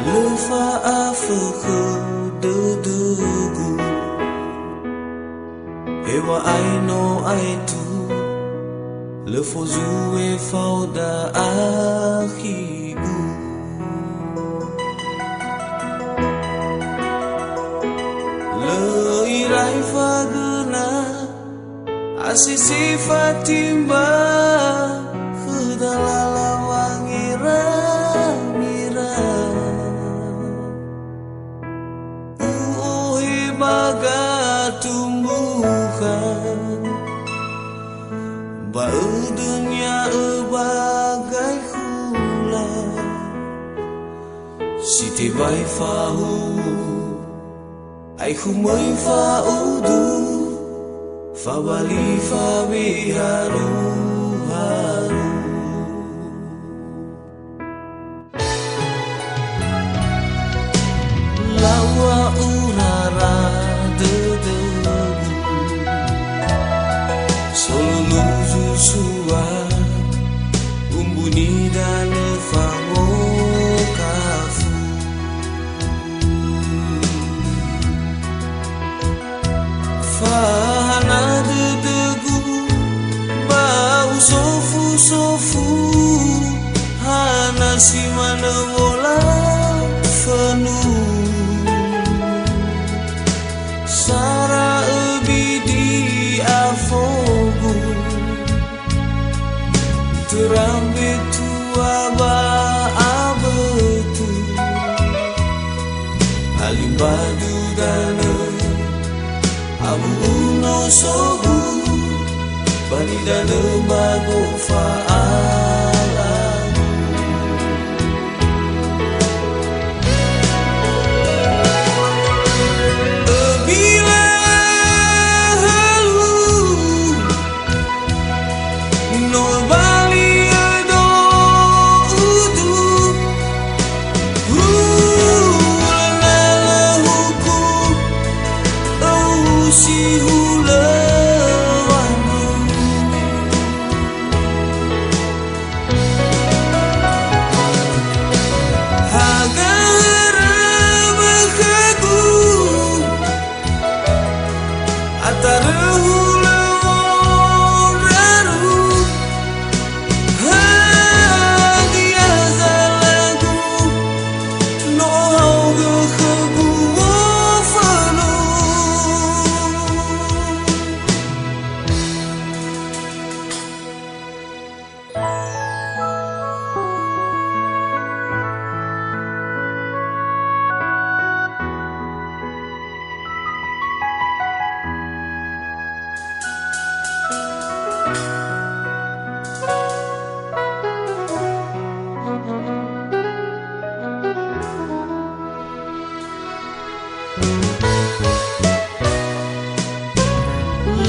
Le fa a fe ke de gu e wa ai no ai tu le fo zu e fa da a hi gu le irai fa guna asisi fatimba khudalala wangira mira baga tumbuhan bau dunia bagai hula siti bai fahu ai khumai fa udu fa bali fa biharu haru lawa urara solo zusua umbuni dan fango kafu fahana degu bau sofu hana si mana bola fenu sara ebidi afogu terambe tua ba abetu alimbadu dana abu uno sobu bani dana bago faala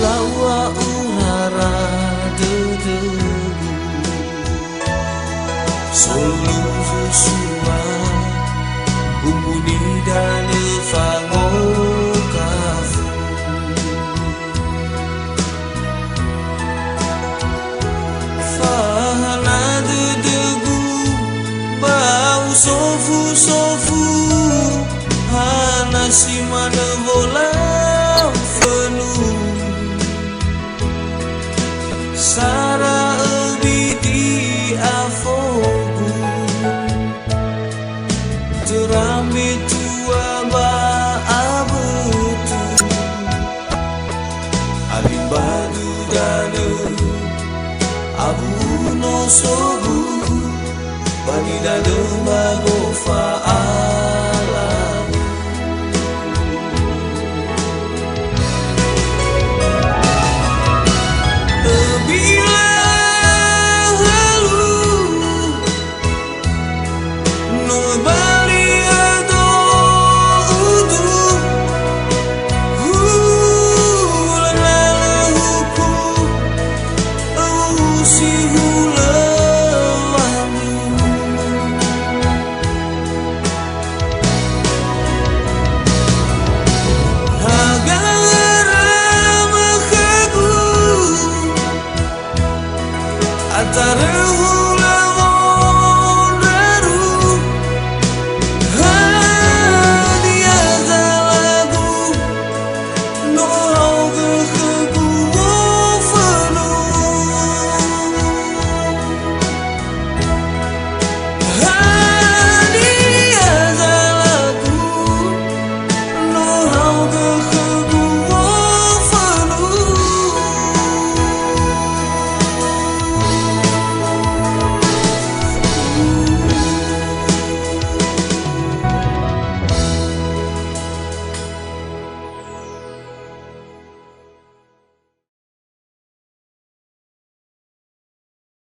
lawa urara degu solo susua umbuni dan fango kafu fahana degu bau sofu hana si mana bola fenu sara ebiti afogu terambe tua ba abetu alimbadu dana abu no sobu bani dana bago